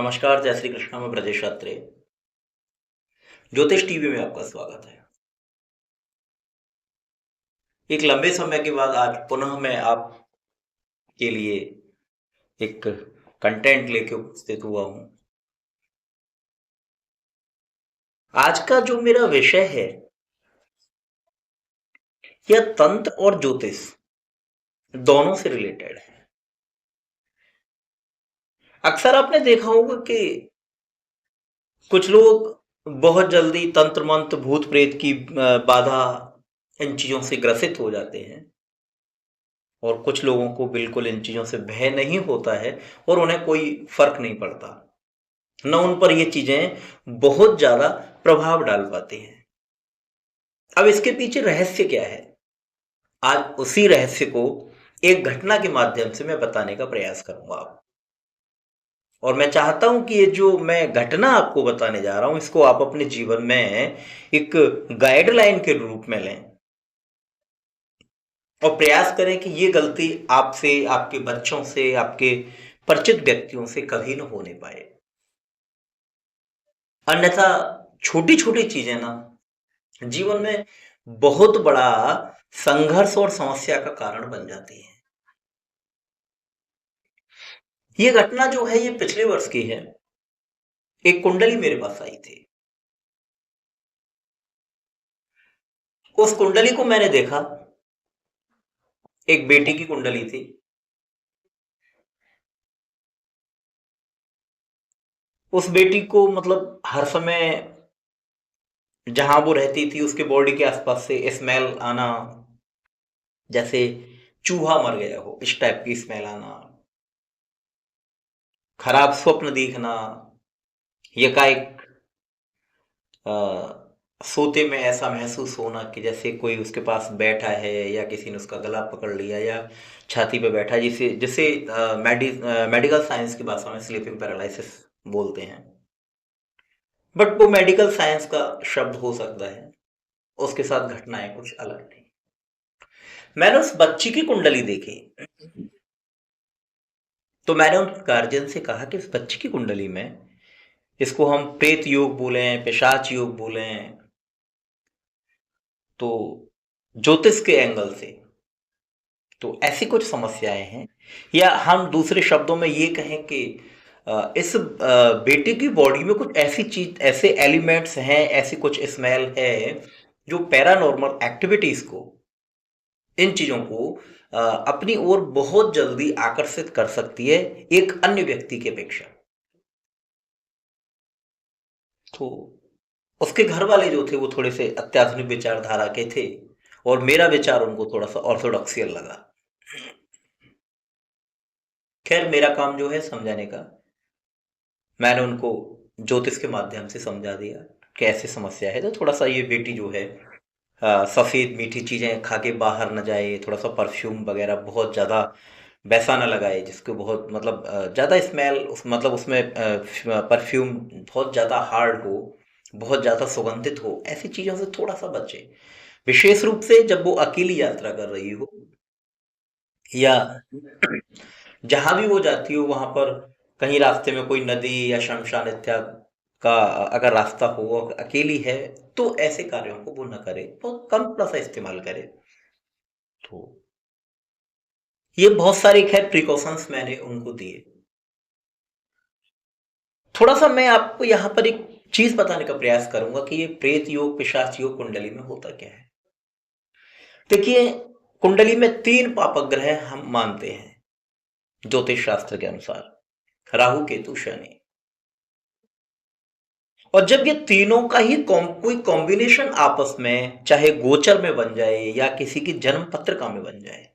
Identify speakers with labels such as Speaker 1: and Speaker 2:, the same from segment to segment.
Speaker 1: नमस्कार, जय श्री कृष्ण। मैं ब्रजेश अत्रे। ज्योतिष टीवी में आपका स्वागत है। एक लंबे समय के बाद आज पुनः मैं आपके लिए एक कंटेंट लेके उपस्थित हुआ हूं। आज का जो मेरा विषय है यह तंत्र और ज्योतिष दोनों से रिलेटेड है। अक्सर आपने देखा होगा कि कुछ लोग बहुत जल्दी तंत्र मंत्र भूत प्रेत की बाधा इन चीजों से ग्रसित हो जाते हैं और कुछ लोगों को बिल्कुल इन चीजों से भय नहीं होता है और उन्हें कोई फर्क नहीं पड़ता, न उन पर ये चीजें बहुत ज्यादा प्रभाव डाल पाती हैं। अब इसके पीछे रहस्य क्या है, आज उसी रहस्य को एक घटना के माध्यम से मैं बताने का प्रयास करूंगा आपको। और मैं चाहता हूं कि ये जो मैं घटना आपको बताने जा रहा हूं इसको आप अपने जीवन में एक गाइडलाइन के रूप में लें और प्रयास करें कि ये गलती आपसे, आपके बच्चों से, आपके परिचित व्यक्तियों से कभी न होने पाए। अन्यथा छोटी छोटी चीजें ना जीवन में बहुत बड़ा संघर्ष और समस्या का कारण बन जाती है। ये घटना जो है ये पिछले वर्ष की है। एक कुंडली मेरे पास आई थी। उस कुंडली को मैंने देखा, एक बेटी की कुंडली थी। उस बेटी को मतलब हर समय जहां वो रहती थी उसके बॉडी के आसपास से स्मेल आना, जैसे चूहा मर गया हो इस टाइप की स्मेल आना, खराब स्वप्न देखना, एकाएक अ, सोते में ऐसा महसूस होना कि जैसे कोई उसके पास बैठा है या किसी ने उसका गला पकड़ लिया या छाती पे बैठा, जिसे जिसे मेडिकल साइंस की भाषा में स्लीपिंग पैरालिसिस बोलते हैं। बट वो मेडिकल साइंस का शब्द हो सकता है, उसके साथ घटनाएं कुछ अलग थी। मैंने उस बच्ची की कुंडली देखी तो मैंने उन गार्जियन से कहा कि इस बच्ची की कुंडली में, इसको हम प्रेत योग बोलें, पिशाच योग बोलें, तो ज्योतिष के एंगल से तो ऐसी कुछ समस्याएं हैं, या हम दूसरे शब्दों में ये कहें कि इस बेटी की बॉडी में कुछ ऐसी चीज, ऐसे एलिमेंट्स हैं, ऐसी कुछ स्मेल है जो पैरानॉर्मल एक्टिविटीज को, इन चीजों को अपनी ओर बहुत जल्दी आकर्षित कर सकती है एक अन्य व्यक्ति की अपेक्षा। तो उसके घर वाले जो थे वो थोड़े से अत्याधुनिक विचारधारा के थे और मेरा विचार उनको थोड़ा सा ऑर्थोडॉक्सियल लगा। खैर, मेरा काम जो है समझाने का, मैंने उनको ज्योतिष के माध्यम से समझा दिया कैसे समस्या है। तो थोड़ा सा ये बेटी जो है सफेद मीठी चीजें खा के बाहर न जाए, थोड़ा सा परफ्यूम वगैरह बहुत ज्यादा वैसा न लगाए जिसको बहुत मतलब ज्यादा स्मेल मतलब उसमें परफ्यूम बहुत ज्यादा हार्ड हो, बहुत ज्यादा सुगंधित हो, ऐसी चीजों से थोड़ा सा बचे। विशेष रूप से जब वो अकेली यात्रा कर रही हो या जहां भी वो जाती हो वहां पर कहीं रास्ते में कोई नदी या शमशान इत्यादि का अगर रास्ता हो, वो अकेली है, तो ऐसे कार्यों को वो न करे, बहुत कम सा इस्तेमाल करे। तो ये बहुत सारे खैर प्रिकॉशंस मैंने उनको दिए। थोड़ा सा मैं आपको यहाँ पर एक चीज बताने का प्रयास करूंगा कि ये प्रेत योग पिशाच योग कुंडली में होता क्या है। देखिए, कुंडली में 3 पापक ग्रह हम मानते हैं ज्योतिष शास्त्र के अनुसार, राहु केतु शनि। और जब ये तीनों का ही कोई कॉम्बिनेशन आपस में चाहे गोचर में बन जाए या किसी की जन्म पत्रिका में बन जाए,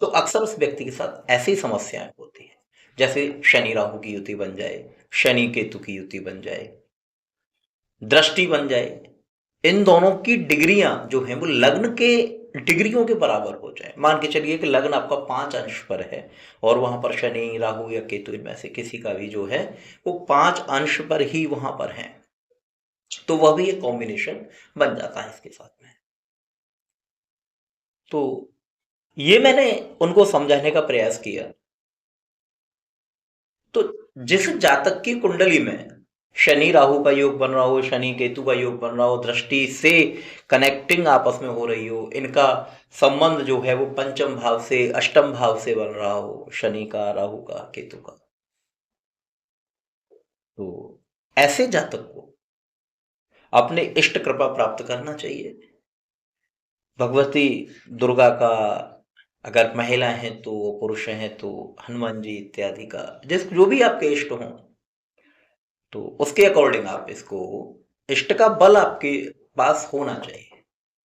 Speaker 1: तो अक्सर उस व्यक्ति के साथ ऐसी समस्याएं होती हैं। जैसे शनि राहु की युति बन जाए, शनि केतु की युति बन जाए, दृष्टि बन जाए, इन दोनों की डिग्रियां जो हैं वो लग्न के डिग्रियों के बराबर हो जाए। मान के चलिए कि लग्न आपका 5 अंश पर है और वहां पर शनि राहु या केतु इनमें से किसी का भी जो है वो 5 अंश पर ही वहां पर है, तो वह भी एक कॉम्बिनेशन बन जाता है इसके साथ में। तो ये मैंने उनको समझाने का प्रयास किया। तो जिस जातक की कुंडली में शनि राहु का योग बन रहा हो, शनि केतु का योग बन रहा हो, दृष्टि से कनेक्टिंग आपस में हो रही हो, इनका संबंध जो है वो पंचम भाव से अष्टम भाव से बन रहा हो, शनि का, राहु का, केतु का, तो ऐसे जातक को अपने इष्ट कृपा प्राप्त करना चाहिए। भगवती दुर्गा का, अगर महिला हैं तो, पुरुष हैं तो हनुमान जी इत्यादि का, जिस जो भी आपके इष्ट हों, तो उसके अकॉर्डिंग आप इसको, इष्ट का बल आपके पास होना चाहिए।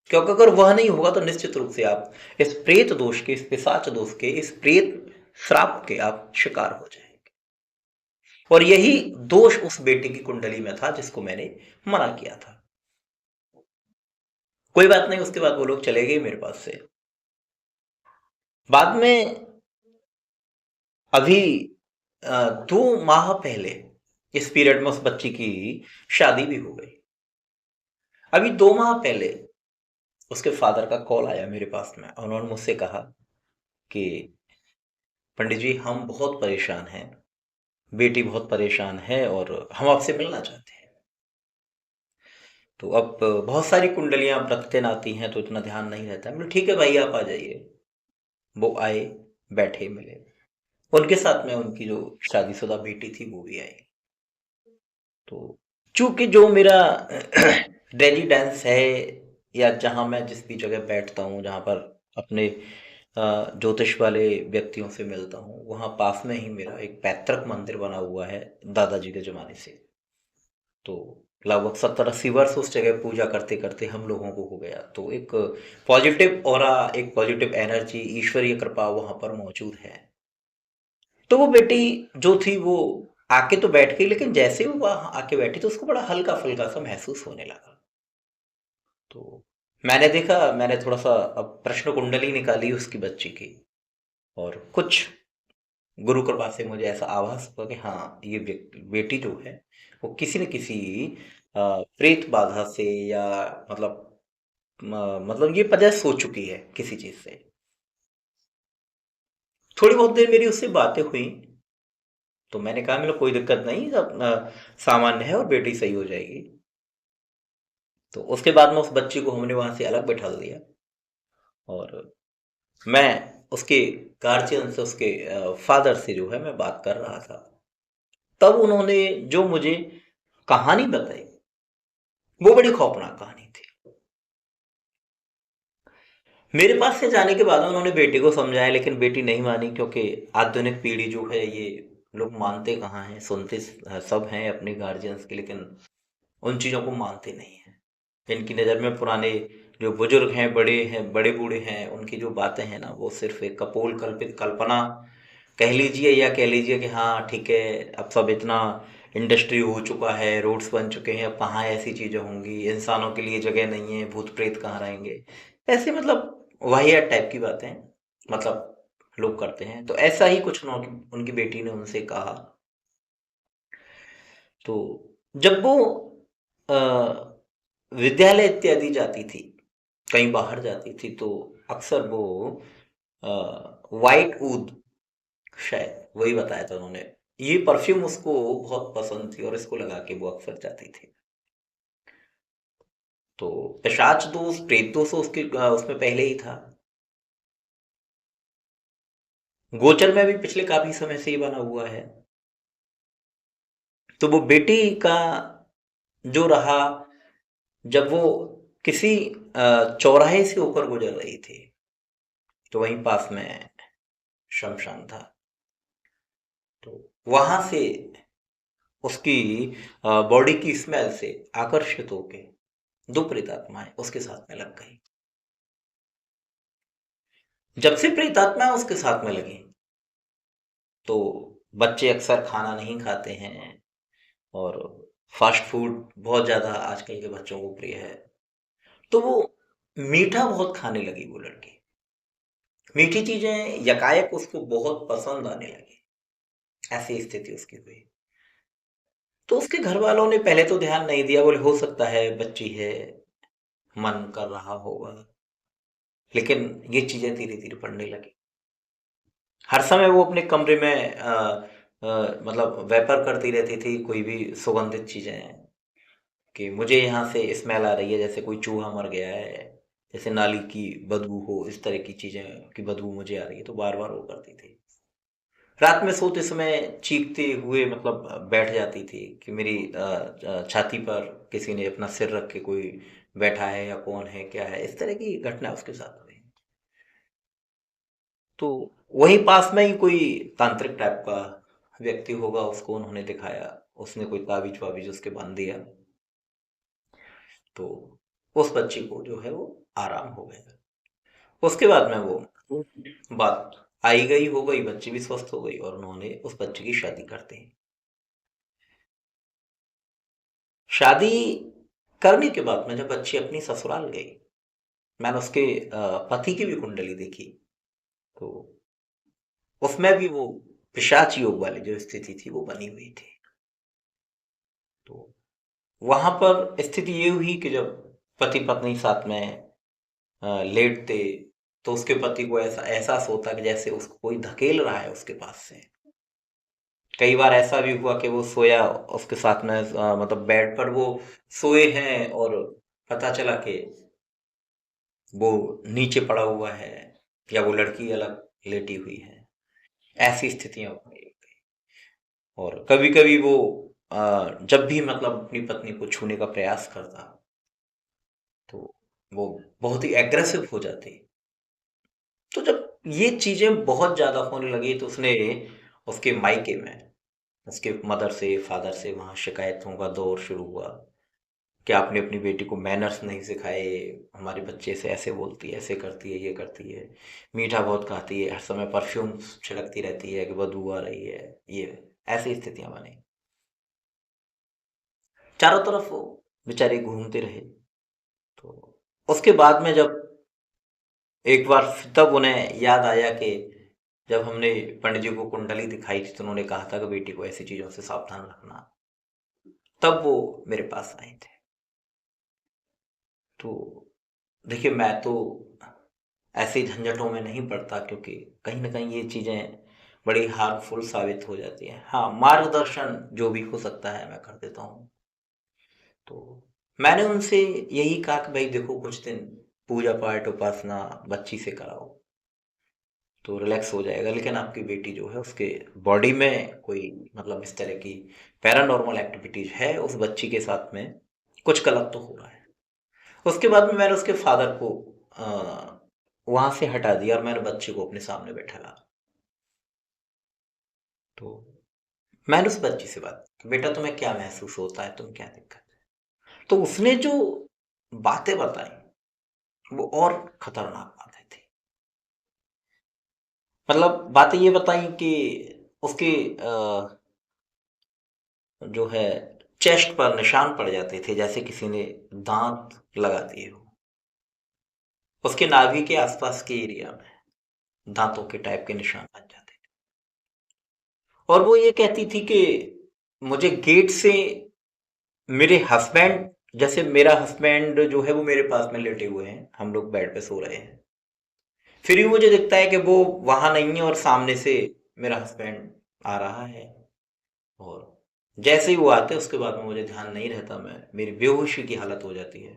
Speaker 1: क्योंकि अगर वह नहीं होगा तो निश्चित रूप से आप इस प्रेत दोष के, इस पिशाच दोष के, इस प्रेत श्राप के आप शिकार हो जाएंगे। और यही दोष उस बेटे की कुंडली में था जिसको मैंने मना किया था। कोई बात नहीं, उसके बाद वो लोग चले गए मेरे पास से। बाद में अभी 2 माह पहले इस पीरियड में उस बच्ची की शादी भी हो गई। अभी 2 माह पहले उसके फादर का कॉल आया मेरे पास में, उन्होंने मुझसे कहा कि पंडित जी हम बहुत परेशान हैं, बेटी बहुत परेशान है और हम आपसे मिलना चाहते हैं। तो अब बहुत सारी कुंडलियां प्रतिदिन आती हैं तो इतना ध्यान नहीं रहता है। ठीक है भाई आप आ जाइए। वो आए, बैठे, मिले, उनके साथ में उनकी जो शादीशुदा बेटी थी वो भी आई। तो चूंकि जो मेरा रेजिडेंस है, या जहाँ मैं जिस भी जगह बैठता हूँ, जहाँ पर अपने ज्योतिष वाले व्यक्तियों से मिलता हूँ, वहाँ पास में ही मेरा एक पैतृक मंदिर बना हुआ है दादाजी के जमाने से। तो लगभग 70-80 वर्ष उस जगह पूजा करते करते हम लोगों को हो गया। तो एक पॉजिटिव ऑरा, एक पॉजिटिव एनर्जी, ईश्वरीय कृपा वहाँ पर मौजूद है। तो वो बेटी जो थी वो आके तो बैठ गई, लेकिन जैसे वो वहां आके बैठी तो उसको बड़ा हल्का फुल्का सा महसूस होने लगा। तो मैंने देखा, मैंने थोड़ा सा अब प्रश्न कुंडली निकाली उसकी बच्ची की, और कुछ गुरु कृपा से मुझे ऐसा आभास हुआ कि हाँ ये बेटी जो है वो किसी न किसी प्रेत बाधा से, या मतलब मतलब ये पजेस हो चुकी है किसी चीज से। थोड़ी बहुत देर मेरी उससे बातें हुई, तो मैंने कहा मतलब कोई दिक्कत नहीं, सब सामान्य है और बेटी सही हो जाएगी। तो उसके बाद में उस बच्ची को हमने वहां से अलग बैठा दिया, और मैं उसके गार्जियन से, उसके फादर से जो है मैं बात कर रहा था। तब उन्होंने जो मुझे कहानी बताई वो बड़ी खौफनाक कहानी थी। मेरे पास से जाने के बाद उन्होंने बेटी को समझाया, लेकिन बेटी नहीं मानी, क्योंकि आधुनिक पीढ़ी जो है ये लोग मानते कहाँ हैं, सुनते सब हैं अपने गार्जियंस के, लेकिन उन चीज़ों को मानते नहीं हैं। इनकी नज़र में पुराने जो बुजुर्ग हैं, बड़े हैं, बड़े बूढ़े हैं, उनकी जो बातें हैं ना वो सिर्फ एक कपोल कल्पित कल्पना कह लीजिए, या कह लीजिए कि हाँ ठीक है अब सब इतना इंडस्ट्री हो चुका है, रोड्स बन चुके हैं, अब कहाँ ऐसी चीज़ें होंगी, इंसानों के लिए जगह नहीं है, भूत प्रेत कहाँ रहेंगे, ऐसे मतलब वाहियात टाइप की बातें मतलब लोग करते हैं। तो ऐसा ही कुछ उनकी बेटी ने उनसे कहा। तो जब वो अ, विद्यालय इत्यादि जाती थी, कहीं बाहर जाती थी, तो अक्सर वो वाइट ऊद, शायद वही बताया था उन्होंने, ये परफ्यूम उसको बहुत पसंद थी और इसको लगा के वो अक्सर जाती थी। तो पिशाच दोष, प्रेत दोष उसके उसमें पहले ही था। गोचर में भी पिछले काफी समय से ही बना हुआ है। तो वो बेटी का जो रहा, जब वो किसी चौराहे से होकर गुजर रही थी, तो वहीं पास में शमशान था। तो वहां से उसकी बॉडी की स्मेल से आकर्षित होके 2 प्रेतात्माएं उसके साथ में लग गई। जब से प्रेतात्माएं उसके साथ में लगी, तो बच्चे अक्सर खाना नहीं खाते हैं, और फास्ट फूड बहुत ज्यादा आजकल के बच्चों को प्रिय है। तो वो मीठा बहुत खाने लगी वो लड़की, मीठी चीजें यकायक उसको बहुत पसंद आने लगी, ऐसी स्थिति उसकी हुई। तो उसके घर वालों ने पहले तो ध्यान नहीं दिया, बोले हो सकता है बच्ची है, मन कर रहा होगा, लेकिन ये चीजें धीरे धीरे बढ़ने लगी। हर समय वो अपने कमरे में मतलब वेपर करती रहती थी कोई भी सुगंधित चीजें, कि मुझे यहाँ से स्मेल आ रही है जैसे कोई चूहा मर गया है, जैसे नाली की बदबू हो, इस तरह की चीजें की बदबू मुझे आ रही है, तो बार बार वो करती थी। रात में सोते समय चीखते हुए मतलब बैठ जाती थी कि मेरी छाती पर किसी ने अपना सिर रख के कोई बैठा है या कौन है क्या है, इस तरह की घटना उसके साथ हुई। तो वहीं पास में ही कोई तांत्रिक टाइप का व्यक्ति होगा, उसको उन्होंने दिखाया, उसने कोई ताबीज वाबीज उसके बांध दिया, तो उस बच्ची को जो है वो आराम हो गया। उसके बाद में वो बात आई गई हो गई, बच्ची भी स्वस्थ हो गई और उन्होंने उस बच्चे की शादी कर दी। शादी करने के बाद में जब बच्ची अपनी ससुराल गई, मैंने उसके पति की भी कुंडली देखी, तो उसमें भी वो पिशाच योग वाली जो स्थिति थी वो बनी हुई थी। तो वहां पर स्थिति ये हुई कि जब पति पत्नी साथ में लेटते, तो उसके पति को ऐसा एहसास होता कि जैसे उसको कोई धकेल रहा है उसके पास से। कई बार ऐसा भी हुआ कि वो सोया उसके साथ में, मतलब बेड पर वो सोए हैं और पता चला कि वो नीचे पड़ा हुआ है या वो लड़की अलग लेटी हुई है। ऐसी स्थितियां हो गई। और कभी कभी वो जब भी मतलब अपनी पत्नी को छूने का प्रयास करता, तो वो बहुत ही एग्रेसिव हो जाती। तो जब ये चीजें बहुत ज्यादा होने लगी, तो उसने उसके मायके में उसके मदर से फादर से वहाँ शिकायतों का दौर शुरू हुआ कि आपने अपनी बेटी को मैनर्स नहीं सिखाए, हमारे बच्चे से ऐसे बोलती है, ऐसे करती है, ये करती है, मीठा बहुत खाती है, हर समय परफ्यूम छिड़कती रहती है कि बदबू आ रही है, ये ऐसी स्थितियां बनी। चारों तरफ वो बेचारे घूमते रहे। तो उसके बाद में जब एक बार तब उन्हें याद आया कि जब हमने पंडित जी को कुंडली दिखाई थी तो उन्होंने कहा था कि बेटी को ऐसी चीजों से सावधान रखना। तब वो मेरे पास आए थे। तो देखिए, मैं तो ऐसे झंझटों में नहीं पड़ता, क्योंकि कहीं ना कहीं ये चीजें बड़ी हार्मफुल साबित हो जाती हैं। हाँ, मार्गदर्शन जो भी हो सकता है मैं कर देता हूँ। तो मैंने उनसे यही कहा कि भाई देखो, कुछ दिन पूजा पाठ उपासना बच्ची से कराओ तो रिलैक्स हो जाएगा, लेकिन आपकी बेटी जो है उसके बॉडी में कोई मतलब इस तरह की पैरानॉर्मल एक्टिविटीज है, उस बच्ची के साथ में कुछ गलत तो हो रहा है। उसके बाद में मैंने उसके फादर को वहां से हटा दिया और मैंने बच्चे को अपने सामने बैठा ला। तो मैंने उस बच्ची से बात की, बेटा तुम्हें क्या महसूस होता है, तुम क्या दिक्कत है? तो उसने जो बातें बताई वो और खतरनाक बातें थी। मतलब बातें ये बताई कि उसके जो है चेस्ट पर निशान पड़ जाते थे, जैसे किसी ने दांत लगा दिए हो। उसके नाभि के आसपास के एरिया में दांतों के टाइप के निशान बन जाते थे। और वो ये कहती थी कि मुझे गेट से मेरे हस्बैंड, जैसे मेरा हस्बैंड जो है वो मेरे पास में लेटे हुए हैं, हम लोग बेड पे सो रहे हैं, फिर भी मुझे दिखता है कि वो वहां नहीं है और सामने से मेरा हस्बैंड आ रहा है। और जैसे ही वो आते हैं उसके बाद में मुझे ध्यान नहीं रहता, मैं मेरी बेहोशी की हालत हो जाती है।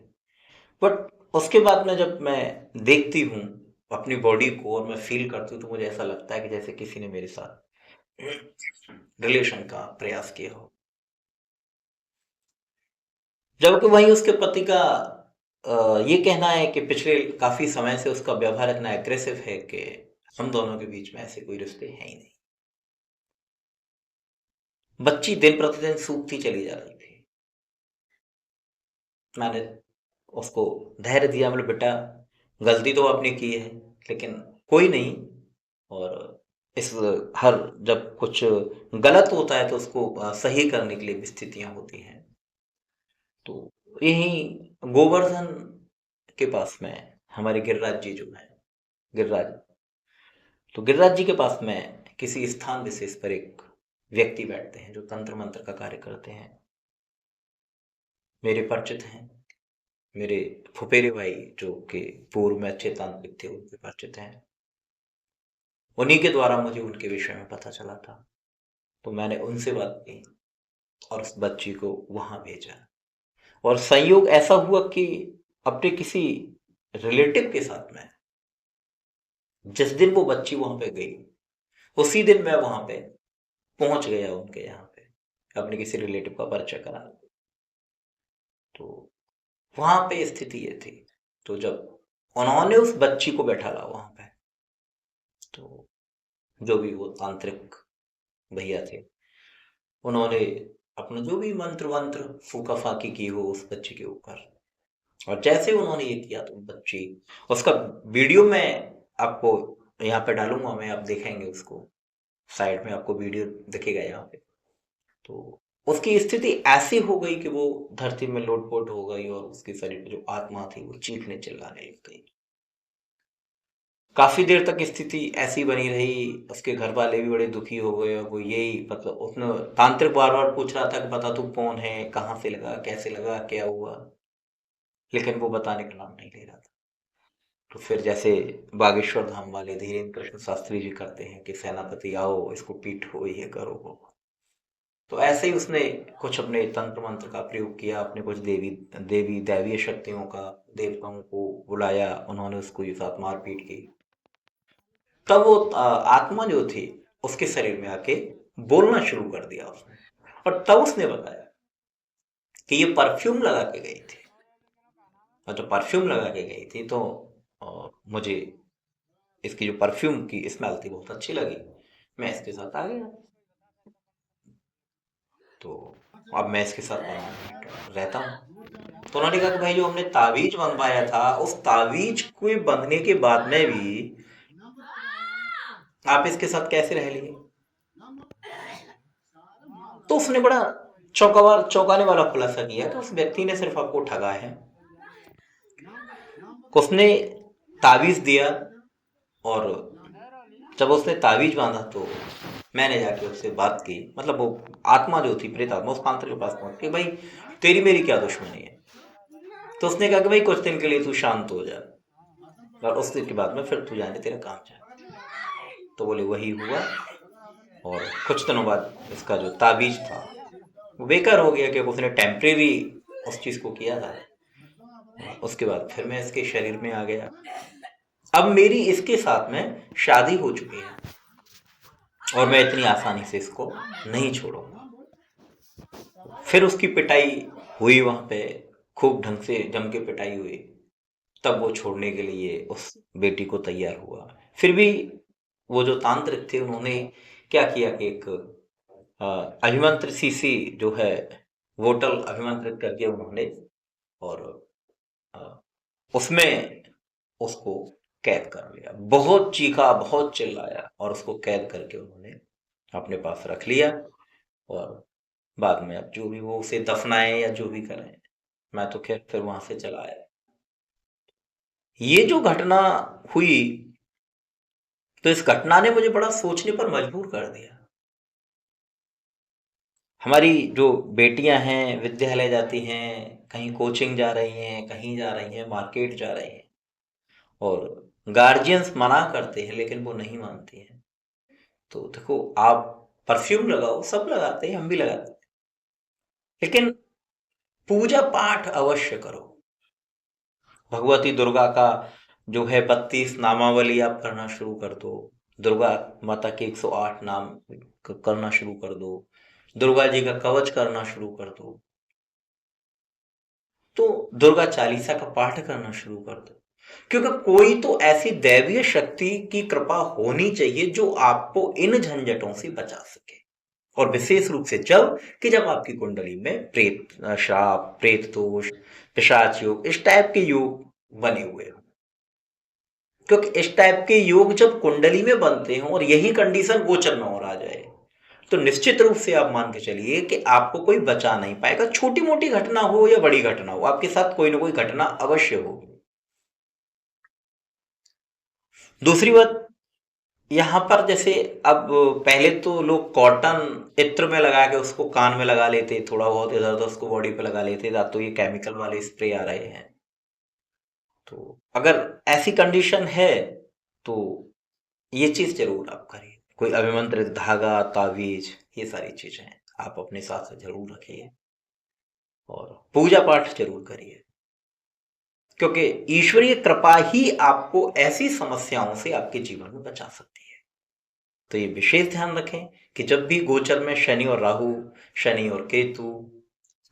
Speaker 1: बट उसके बाद में जब मैं देखती हूँ अपनी बॉडी को और मैं फील करती हूँ, तो मुझे ऐसा लगता है कि जैसे किसी ने मेरे साथ रिलेशन का प्रयास किया हो। जबकि वहीं उसके पति का ये कहना है कि पिछले काफी समय से उसका व्यवहार इतना एग्रेसिव है कि हम दोनों के बीच में ऐसे कोई रिश्ते हैं ही नहीं। बच्ची दिन प्रतिदिन सूखती चली जा रही थी। मैंने उसको धैर्य दिया, मतलब बेटा गलती तो आपने की है, लेकिन कोई नहीं। और इस हर जब कुछ गलत होता है तो उसको सही करने के लिए भी स्थितियां होती हैं। तो यही गोवर्धन के पास में हमारे गिरिराज जी जो है, गिरिराज, तो गिरिराज जी के पास में किसी स्थान विशेष पर एक व्यक्ति बैठते हैं जो तंत्र मंत्र का कार्य करते हैं, मेरे परिचित हैं। मेरे फुफेरे भाई जो कि पूर्व में अच्छे तांत्रिक थे उनके परिचित हैं। उन्हीं के द्वारा मुझे उनके विषय में पता चला था। तो मैंने उनसे बात की और उस बच्ची को वहां भेजा। और संयोग ऐसा हुआ कि अपने किसी रिलेटिव के साथ में जिस दिन वो बच्ची वहां पे गई, उसी दिन मैं वहां पे पहुंच गया उनके यहाँ पे, अपने किसी रिलेटिव का परिचय करा। तो वहां पे स्थिति ये थी। तो जब उन्होंने उस बच्ची को बैठा ला वहां पे, तो जो भी वो तांत्रिक भैया थे, उन्होंने अपना जो भी मंत्र वंत्र फूका फाकी की हो उस बच्ची के ऊपर। और जैसे उन्होंने ये किया तो बच्ची, उसका वीडियो मैं आपको यहाँ पे डालूंगा, मैं, आप देखेंगे उसको, साइड में आपको वीडियो दिखेगा यहाँ पे। तो उसकी स्थिति ऐसी हो गई कि वो धरती में लोटपोट हो गई और उसके शरीर में जो आत्मा थी वो चीखने चिल्लाने लग गई। काफी देर तक स्थिति ऐसी बनी रही। उसके घर वाले भी बड़े दुखी हो गए और वो यही, मतलब उसने, तांत्रिक बार बार पूछ रहा था कि बता तू कौन है, कहाँ से लगा, कैसे लगा, क्या हुआ, लेकिन वो बताने का नाम नहीं ले रहा था। तो फिर जैसे बागेश्वर धाम वाले धीरेन्द्र कृष्ण शास्त्री जी करते हैं कि सेनापति आओ इसको पीटो, ये करो वो। तो ऐसे ही उसने कुछ अपने तंत्र मंत्र का प्रयोग किया, अपने कुछ देवी देवी दैवीय शक्तियों का, देवताओं को बुलाया, उन्होंने उसको ये साथ मारपीट की। तब वो आत्मा जो थी उसके शरीर में आके बोलना शुरू कर दिया उसने। और तब उसने बताया कि ये परफ्यूम लगा के गई थी, और जब परफ्यूम लगा के गई थी तो मुझे इसकी जो परफ्यूम की स्मेल थी बहुत अच्छी लगी, मैं इसके साथ आ गया। तो अब मैं इसके साथ रहता हूँ। तो उन्होंने कहा कि भाई जो हमने ताबीज बनवाया था, उस ताबीज को बंधने के बाद में भी आप इसके साथ कैसे रह लिए? तो उसने बड़ा चौंकाने वाला खुलासा किया कि उस व्यक्ति ने सिर्फ आपको ठगा है। उसने ताबीज दिया, और जब उसने ताबीज बांधा तो मैंने जाके उससे बात की, मतलब वो आत्मा जो थी, प्रेत आत्मा, उस तांत्रिक के पास पहुंच के, भाई तेरी मेरी क्या दुश्मनी है? तो उसने कहा कि भाई कुछ दिन के लिए तू शांत हो जा, और उस दिन के बाद में फिर तू जाने तेरा काम जा। तो बोले वही हुआ, और कुछ दिनों बाद इसका जो ताबीज था वो बेकार हो गया, कि उसने टेम्परेरी उस चीज को किया था। उसके बाद फिर मैं इसके शरीर में आ गया। अब मेरी इसके साथ में शादी हो चुकी है और मैं इतनी आसानी से इसको नहीं छोड़ूंगा। फिर उसकी पिटाई हुई वहां पे, खूब ढंग से जम के पिटाई हुई। तब वो छोड़ने के लिए उस बेटी को तैयार हुआ। फिर भी वो जो तांत्रिक थे उन्होंने क्या किया कि एक अभिमंत्रित सीसी जो है, वोटल अभिमंत्रित करके उन्होंने, और उसमें उसको कैद कर लिया। बहुत चीखा, बहुत चिल्लाया, और उसको कैद करके उन्होंने अपने पास रख लिया। और बाद में अब जो भी वो उसे दफनाए या जो भी करें, मैं तो खैर फिर वहां से चला आया। ये जो घटना हुई, तो इस घटना ने मुझे बड़ा सोचने पर मजबूर कर दिया। हमारी जो बेटियां हैं विद्यालय जाती हैं, कहीं कोचिंग जा रही हैं, कहीं जा रही हैं, मार्केट जा रही हैं, और गार्जियंस मना करते हैं लेकिन वो नहीं मानती हैं। तो देखो, आप परफ्यूम लगाओ, सब लगाते हैं, हम भी लगाते हैं, लेकिन पूजा पाठ अवश्य करो। भगवती दुर्गा का जो है 32 नामावली आप करना शुरू कर दो। दुर्गा माता के 108 नाम करना शुरू कर दो। दुर्गा जी का कवच करना शुरू कर दो। तो दुर्गा चालीसा का पाठ करना शुरू कर दो, क्योंकि कोई तो ऐसी दैवीय शक्ति की कृपा होनी चाहिए जो आपको इन झंझटों से बचा सके। और विशेष रूप से जब आपकी कुंडली में प्रेत श्राप, प्रेत दोष, पिशाच योग, इस टाइप के योग बने हुए हो। क्योंकि इस टाइप के योग जब कुंडली में बनते हो और यही कंडीशन गोचर में और आ जाए, तो निश्चित रूप से आप मान के चलिए कि आपको कोई बचा नहीं पाएगा। छोटी मोटी घटना हो या बड़ी घटना हो, आपके साथ कोई ना कोई घटना अवश्य होगी। दूसरी बात, यहाँ पर जैसे, अब पहले तो लोग कॉटन इत्र में लगा के उसको कान में लगा लेते, थोड़ा बहुत इधर उधर उसको बॉडी पे लगा लेते, अब तो ये केमिकल वाले स्प्रे आ रहे हैं। तो अगर ऐसी कंडीशन है तो ये चीज जरूर आप करिए। कोई अभिमंत्रित धागा, तावीज, ये सारी चीजें आप अपने साथ से जरूर रखिए और पूजा पाठ जरूर करिए, क्योंकि ईश्वरीय कृपा ही आपको ऐसी समस्याओं से आपके जीवन में बचा सकती है। तो ये विशेष ध्यान रखें कि जब भी गोचर में शनि और राहु, शनि और केतु,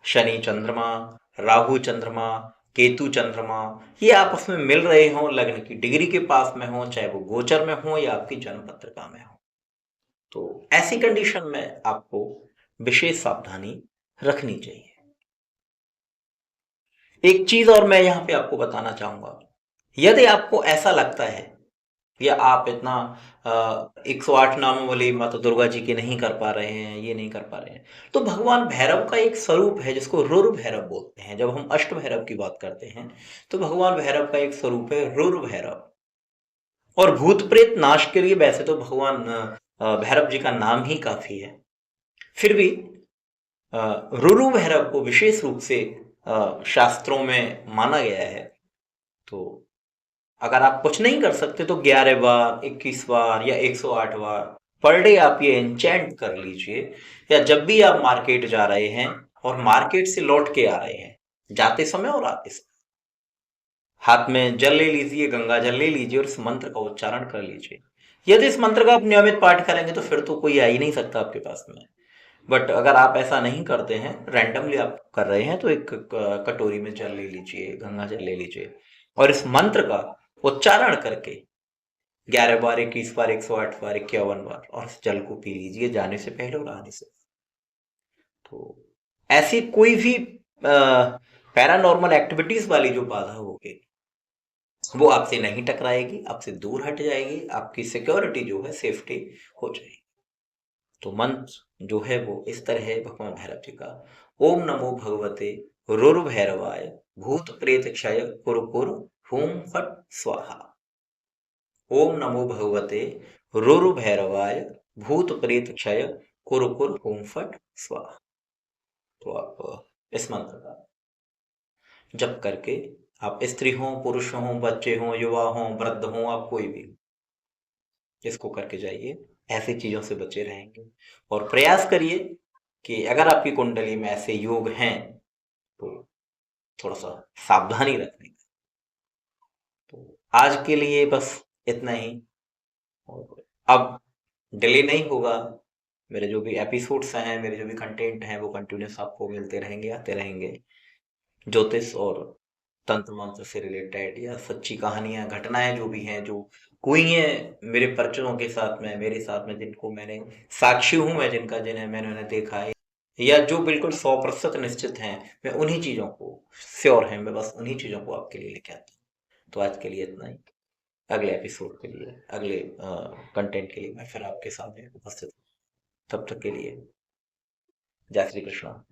Speaker 1: शनि चंद्रमा, राहु चंद्रमा, केतु चंद्रमा, ये आपस में मिल रहे हों, लग्न की डिग्री के पास में हो, चाहे वो गोचर में हो या आपकी जन्म पत्रिका में हो, तो ऐसी कंडीशन में आपको विशेष सावधानी रखनी चाहिए। एक चीज और मैं यहां पे आपको बताना चाहूंगा, यदि आपको ऐसा लगता है या आप इतना 108 नामों वाली माता दुर्गा जी के नहीं कर पा रहे हैं, ये नहीं कर पा रहे हैं, तो भगवान भैरव का एक स्वरूप है जिसको रुर भैरव बोलते हैं। जब हम अष्ट भैरव की बात करते हैं तो भगवान भैरव का एक स्वरूप है रुर भैरव। और भूत प्रेत नाश के लिए वैसे तो भगवान भैरव जी का नाम ही काफी है, फिर भी रुरु भैरव को विशेष रूप से शास्त्रों में माना गया है। तो अगर आप कुछ नहीं कर सकते तो 11 बार, 21 बार या 108 बार पर डे आप ये एंचेंट कर लीजिए। या जब भी आप मार्केट जा रहे हैं और मार्केट से लौट के आ रहे हैं, जाते समय और आते समय, हाथ में जल ले लीजिए, गंगा जल ले लीजिए और इस मंत्र का उच्चारण कर लीजिए। यदि इस मंत्र का आप नियमित पाठ करेंगे तो फिर तो कोई आ ही नहीं सकता आपके पास में। बट अगर आप ऐसा नहीं करते हैं, रैंडमली आप कर रहे हैं, तो एक कटोरी में जल ले लीजिए, गंगा जल ले लीजिए और इस मंत्र का उच्चारण करके 11 बार, 21 बार, 108 बार, 51 बार और इस जल को पी लीजिए, जाने से पहले और आने से। तो ऐसी कोई भी पैरानॉर्मल एक्टिविटीज वाली जो बाधा होगी वो आपसे नहीं टकराएगी, आपसे दूर हट जाएगी, आपकी सिक्योरिटी जो है, सेफ्टी हो जाएगी। तो मंत्र जो है वो इस तरह है भगवान भैरव जी का, ओम नमो भगवते रुर्भैरवाय भूत प्रेत क्षय कुरु कुरु हुम फट स्वाहा। ओम नमो भगवते रुर्भैरवाय भूत प्रेत क्षय कुरु कुरु हुम फट स्वाहा। तो आप इस मंत्र का जप करके, आप स्त्री हो, पुरुष हो, बच्चे हो, युवा हो, वृद्ध हो, आप कोई भी, इसको करके जाइए, ऐसी चीजों से बचे रहेंगे। और प्रयास करिए कि अगर आपकी कुंडली में ऐसे योग हैं तो थोड़ा सा सावधानी रखने का। तो आज के लिए बस इतना ही, और अब डिले नहीं होगा। मेरे जो भी एपिसोड्स हैं, मेरे जो भी कंटेंट हैं, वो कंटिन्यूस आपको मिलते रहेंगे, आते रहेंगे। ज्योतिष और तंत्र मंत्र से रिलेटेड या सच्ची कहानियां, घटनाएं जो भी हैं, जो हुई हैं मेरे परिचयों के साथ में, मेरे साथ में, जिनको मैंने साक्षी हूं मैं, जिन्हें मैंने उन्हें देखा है, या जो बिल्कुल 100% निश्चित हैं, मैं उन्हीं चीजों को, श्योर है, मैं बस उन्हीं चीजों को आपके लिए लेके आता हूँ। तो आज के लिए इतना ही। अगले एपिसोड के लिए, अगले कंटेंट के लिए मैं फिर आपके सामने उपस्थित हूँ। तब तक के लिए जय श्री कृष्णा।